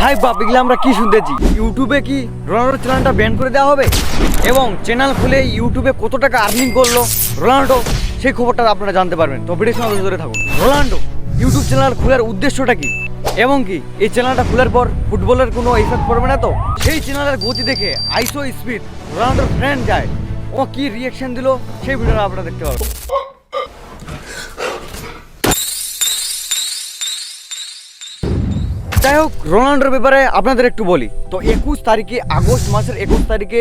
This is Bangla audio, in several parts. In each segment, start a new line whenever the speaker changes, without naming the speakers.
হাই বাপ, এগুলো আমরা কি শুনতেছি? ইউটিউবে কি রোনাল্ডোর চ্যানেলটা ব্যান করে দেওয়া হবে? এবং চ্যানেল খুলে ইউটিউবে কত টাকা আর্নিং করলো রোনাল্ডো, সেই খবরটা আপনারা জানতে পারবেন। তো ভিডিওর সঙ্গে ধরে থাকুন। রোনাল্ডো ইউটিউব চ্যানেল খোলার উদ্দেশ্যটা কি, এবং কি এই চ্যানেলটা খোলার পর ফুটবলের কোনো ইফেক্ট পড়বে না তো? সেই চ্যানেলের গতি দেখে আইসো স্পিড রোনাল্ডোর ফ্রেন্ড যায়, ও কি রিয়াকশন দিল সেই ভিডিওটা আপনারা দেখতে পাবেন। যাই হোক, রোনাল্ডোর ব্যাপারে আপনাদের একটু বলি। তো 21 তারিখে, আগস্ট মাসের 21 তারিখে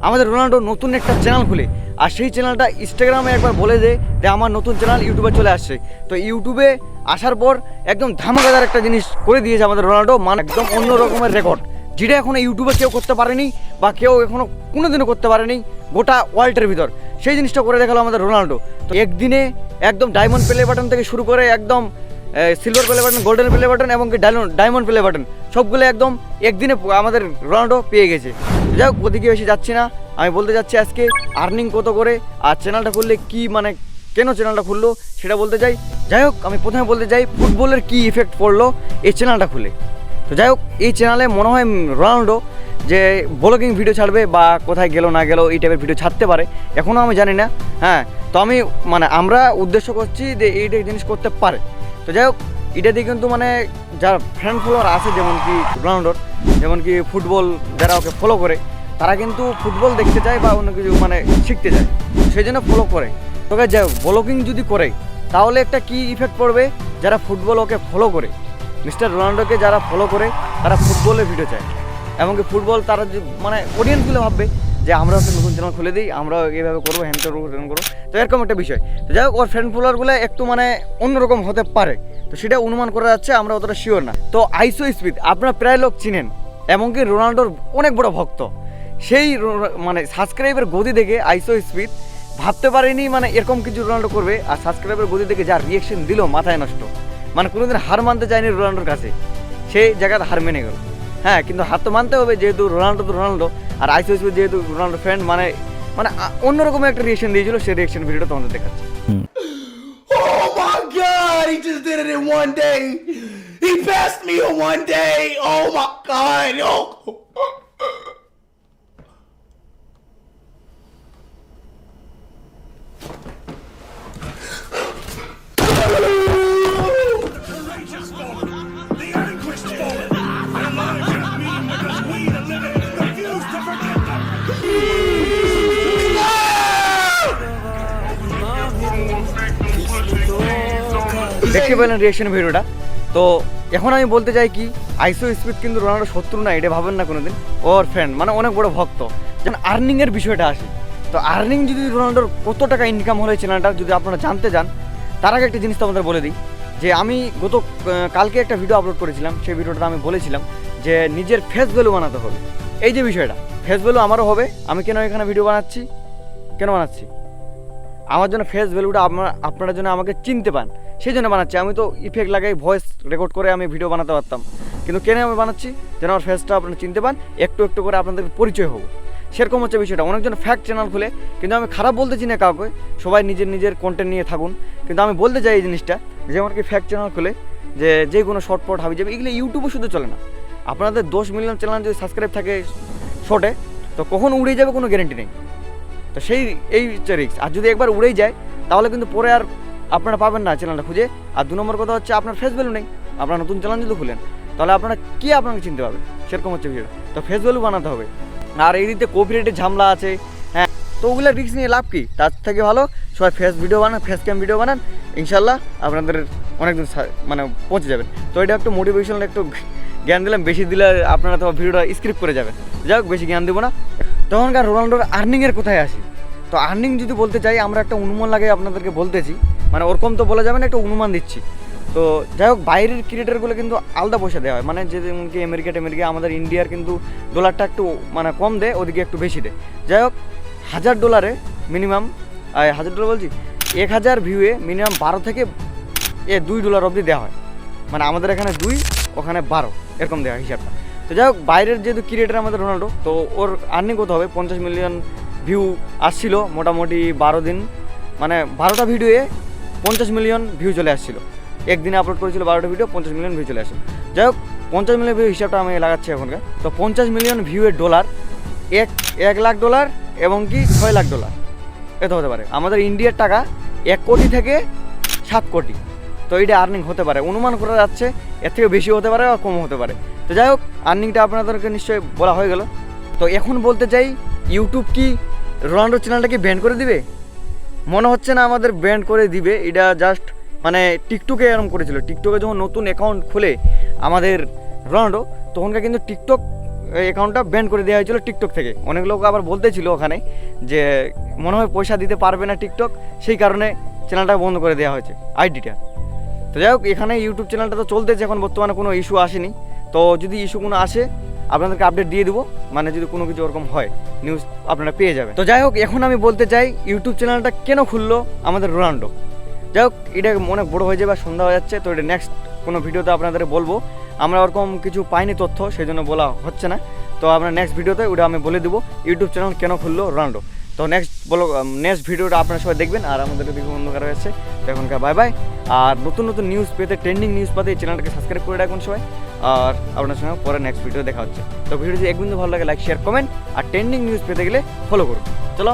আমাদের রোনাল্ডো নতুন একটা চ্যানেল খুলে, আর সেই চ্যানেলটা ইনস্টাগ্রামে একবার বলে দেয় যে আমার নতুন চ্যানেল ইউটিউবে চলে আসছে। তো ইউটিউবে আসার পর একদম ধামাকাদার একটা জিনিস করে দিয়েছে আমাদের রোনাল্ডো, মানে একদম অন্য রকমের রেকর্ড, যেটা এখনো ইউটিউবে কেউ করতে পারেনি বা কেউ এখনো কোনোদিনও করতে পারেনি গোটা ওয়ার্ল্ডের ভিতর। সেই জিনিসটা করে দেখালো আমাদের রোনাল্ডো। তো একদিনে একদম ডায়মন্ড প্লে বাটন থেকে শুরু করে একদম silver play button, golden play button এবং কি ডায়মন্ড প্লে বাটন সবগুলো একদম একদিনে আমাদের রোনাল্ডো পেয়ে গেছে। যাই হোক, ওদিকে বেশি যাচ্ছি না, আমি বলতে যাচ্ছি আজকে আর্নিং কত করে আর চ্যানেলটা খুললে কি, মানে কেন চ্যানেলটা খুললো সেটা বলতে চাই। যাই হোক, আমি প্রথমে বলতে চাই ফুটবলের কি ইফেক্ট পড়লো এই চ্যানেলটা খুলে। তো যাই হোক, এই চ্যানেলে মনে হয় রোনাল্ডো যে ব্লগিং ভিডিও ছাড়বে বা কোথায় গেল না গেল এই টাইপের ভিডিও ছাড়তে পারে, এখনও আমি জানি না। হ্যাঁ, তো আমি মানে আমরা উদ্দেশ্য করছি যে এইটা জিনিস করতে পারে। তো যাই হোক, এটা দিয়ে কিন্তু মানে যারা ফ্যান ফলোয়ার আছে, যেমন কি রোনাল্ডোর, যেমন কি ফুটবল যারা ওকে ফলো করে, তারা কিন্তু ফুটবল দেখতে চায় বা অন্য কিছু মানে শিখতে চায়, সেই জন্য ফলো করে। তোকে যাই হোক, ব্লগিং যদি করে তাহলে একটা কি ইফেক্ট পড়বে, যারা ফুটবল ওকে ফলো করে, মিস্টার রোনাল্ডোকে যারা ফলো করে তারা ফুটবলের ভিডিও চায়, এমনকি ফুটবল তারা মানে অডিয়েন্সগুলো ভাববে যে আমরা একটা নতুন চ্যানেল খুলে দিই, আমরা এইভাবে করবো, হ্যান্ড করবো, ট্রেন করবো। তো এরকম একটা বিষয়। তো যাই হোক, ওর ফ্রেন্ড ফলোয়ারগুলো একটু মানে অন্যরকম হতে পারে, তো সেটা অনুমান করা যাচ্ছে, আমরা অতটা শিওর না। তো আইসো স্পিড আপনারা প্রায় লোক চিনেন, এমনকি রোনাল্ডোর অনেক বড় ভক্ত। সেই মানে সাবস্ক্রাইবের গতি দেখে আইসো স্পিড ভাবতে পারেনি মানে এরকম কিছু রোনাল্ডো করবে, আর সাবস্ক্রাইবের গতি দেখে যা রিয়েকশন দিল মাথায় নষ্ট, মানে কোনোদিন হার মানতে চায়নি রোনাল্ডোর কাছে, সেই জায়গাতে হার মেনে গেল। হ্যাঁ, কিন্তু হার তো মানতে হবে, যেহেতু রোনাল্ডো তো রোনাল্ডো, আর আইসো স্পিড যেহেতু রোনাল্ডো ফ্রেন্ড, মানে মানে অন্যরকম একটা রিয়েকশন দিয়েছিল, সেই রিয়েকশন ভিডিওটা তোমাদের দেখাচ্ছি।
Oh my God! He just did it in one day. He passed me in one day. Oh my God! Oh.
Courageous fallen, the anguished fallen, Elijah meeting because we the living refuse to forget them.
দেখতে পেলেন রিয়েকশন ভিডিওটা। তো এখন আমি বলতে চাই কি, আইসো স্পিড কিন্তু রোনাল্ডো শত্রু না, এটা ভাবেন না কোনোদিন, ওর ফ্রেন্ড, মানে অনেক বড় ভক্ত। যেমন আর্নিংয়ের বিষয়টা আসে, তো আর্নিং যদি রোনাল্ডোর কত টাকা ইনকাম হলো চ্যানেলটা যদি আপনারা জানতে চান, তার আগে একটা জিনিস তো আমাদের বলে দিই যে আমি কালকে একটা ভিডিও আপলোড করেছিলাম, সেই ভিডিওটা আমি বলেছিলাম যে নিজের ফেস ভ্যালু বানাতে হবে। এই যে বিষয়টা, ফেস ভ্যালু আমারও হবে। আমি কেন এখানে ভিডিও বানাচ্ছি, কেন বানাচ্ছি? আমার জন্য ফেস ভ্যালুটা আপনারা জন্য আমাকে চিনতে পান, সেই জন্য বানাচ্ছি। আমি তো ইফেক্ট লাগাই, ভয়েস রেকর্ড করে আমি ভিডিও বানাতে পারতাম, কিন্তু কেন আমি বানাচ্ছি? যেন আমার ফেসটা আপনারা চিনতে পান, একটু একটু করে আপনাদের পরিচয় হবো, সেরকম হচ্ছে বিষয়টা। অনেকজন ফ্যাক্ট চ্যানেল খুলে, কিন্তু আমি খারাপ বলতেছি না কাউকে, সবাই নিজের নিজের কন্টেন্ট নিয়ে থাকুন, কিন্তু আমি বলতে চাই এই জিনিসটা, যেমন কি ফ্যাক্ট চ্যানেল খুলে যে কোনো শর্টপট হাবি যাবে, এগুলো ইউটিউবে শুধু চলে না। আপনাদের 10 মিলিয়ন চ্যানেল যদি সাবস্ক্রাইব থাকে শর্টে, তো কখন উড়ে যাবে কোনো গ্যারেন্টি নেই। তো এই রিস্ক, আর যদি একবার উড়েই যায় তাহলে কিন্তু পরে আর আপনারা পাবেন না চ্যানেলটা খুঁজে। আর 2 নম্বর কথা হচ্ছে, আপনার ফেস ভ্যালু নেই, আপনার নতুন চ্যানেল যদি খুলেন তাহলে আপনারা কি আপনাকে চিনতে পারবে, সেরকম হচ্ছে ভিডিও। তো ফেস ভ্যালু বানাতে হবে। আর এই দিকে কপিরাইটের ঝামেলা আছে, হ্যাঁ, তো ওগুলো রিস্ক নিয়ে লাভ কি? তার থেকে ভালো সবাই ফেস ভিডিও বানান, ফেস ক্যাম ভিডিও বানান, ইনশাল্লাহ আপনাদের অনেকদিন মানে পৌঁছে যাবেন। তো এটা একটু মোটিভেশনাল, একটু জ্ঞান দিলাম, বেশি দিলে আপনারা তো ভিডিওটা স্ক্রিপ্ট করে যাবেন। যাই হোক, বেশি জ্ঞান দেবো না। তখনকার রোনাল্ডোর আর্নিংয়ের কোথায় আসি? তো আর্নিং যদি বলতে চাই, আমরা একটা অনুমান লাগে আপনাদেরকে বলতেছি, মানে ওরকম তো বলা যাবে না, একটা অনুমান দিচ্ছি। তো যাই হোক, বাইরের ক্রিয়েটারগুলো কিন্তু আলাদা পয়সা দেওয়া হয়, মানে যেমন কি আমেরিকা, আমাদের ইন্ডিয়ার কিন্তু ডলারটা একটু মানে কম দেয়, ওদিকে একটু বেশি দেয়। যাই হোক, $1000 মিনিমাম, $1000 বলছি, 1000 ভিউয়ে মিনিমাম 12 থেকে $2 অবধি দেওয়া হয়, মানে আমাদের এখানে 2, ওখানে 12, এরকম দেওয়া হিসাবটা। তো যাই হোক, বাইরের যেহেতু ক্রিয়েটার আমাদের রোনাল্ডো, তো ওর আর্নিং কত হবে? 50 মিলিয়ন ভিউ আসছিল মোটামুটি 12 দিন, মানে 12টা ভিডিওয়ে 50 মিলিয়ন ভিউ চলে আসছিল। একদিনে আপলোড করেছিল 12টা ভিডিও, 50 মিলিয়ন ভিউ চলে আসছিল। যাই হোক, 50 মিলিয়ন ভিউ হিসাবটা আমি লাগাচ্ছি এখনকার। তো 50 মিলিয়ন ভিউয়ের ডলার 1 লাখ ডলার এবং কি 6 লাখ ডলার এটা হতে পারে আমাদের ইন্ডিয়ার টাকা 1 কোটি থেকে 7 কোটি। তো এইটা আর্নিং হতে পারে, অনুমান করা যাচ্ছে এর থেকে বেশি হতে পারে বা কম হতে পারে। তো যাই হোক, আর্নিংটা আপনাদেরকে নিশ্চয়ই বলা হয়ে গেল। তো এখন বলতে চাই, ইউটিউব কি রোনাল্ডো চ্যানেলটাকে ব্যান করে দিবে? মনে হচ্ছে না আমাদের ব্যান করে দিবে। এটা জাস্ট মানে টিকটকে এরকম করেছিল। টিকটকে যখন নতুন অ্যাকাউন্ট খুলে আমাদের রোনাল্ডো, তখনকার কিন্তু টিকটক অ্যাকাউন্টটা ব্যান করে দেওয়া হয়েছিল টিকটক থেকে। অনেক লোক আবার বলতেছিল ওখানে যে মনে হয় পয়সা দিতে পারবে না টিকটক, সেই কারণে চ্যানেলটা বন্ধ করে দেওয়া হয়েছে, আইডিটা। তো যাই হোক, এখানে ইউটিউব চ্যানেলটা তো চলতেছে এখন, বর্তমানে কোনো ইস্যু আসেনি। তো যদি ইস্যু কোনো আসে আপনাদেরকে আপডেট দিয়ে দেবো, মানে যদি কোনো কিছু ওরকম হয় নিউজ আপনারা পেয়ে যাবেন। তো যাই হোক, এখন আমি বলতে চাই ইউটিউব চ্যানেলটা কেন খুললো আমাদের রোনাল্ডো। যাই হোক, এটা অনেক বড়ো হয়ে যাবে, সন্ধ্যা হয়ে যাচ্ছে। তো এটা নেক্সট কোনো ভিডিওতে আপনাদের বলবো। আমরা ওরকম কিছু পাইনি তথ্য, সেই জন্য বলা হচ্ছে না। তো আপনার নেক্সট ভিডিওতে ওটা আমি বলে দেবো ইউটিউব চ্যানেল কেন খুললো রোনাল্ডো। তো নেক্সট ভিডিওটা আপনারা সবাই দেখবেন। আর আমাদের দিকে অন্ধকার হয়েছে, তো এখনকার বাই বাই। আর নতুন নতুন নিউজ পেতে, ট্রেন্ডিং নিউজ পেতে এই চ্যানেলটাকে সাবস্ক্রাইব করে রাখুন সবাই। আর আপনার সঙ্গে পরে নেক্সট ভিডিও দেখা হচ্ছে। তো ভিডিও যদি এক বিন্দু ভালো লাগে লাইক শেয়ার কমেন্ট, আর ট্রেন্ডিং নিউজ পেতে গেলে ফলো করুন। চলো।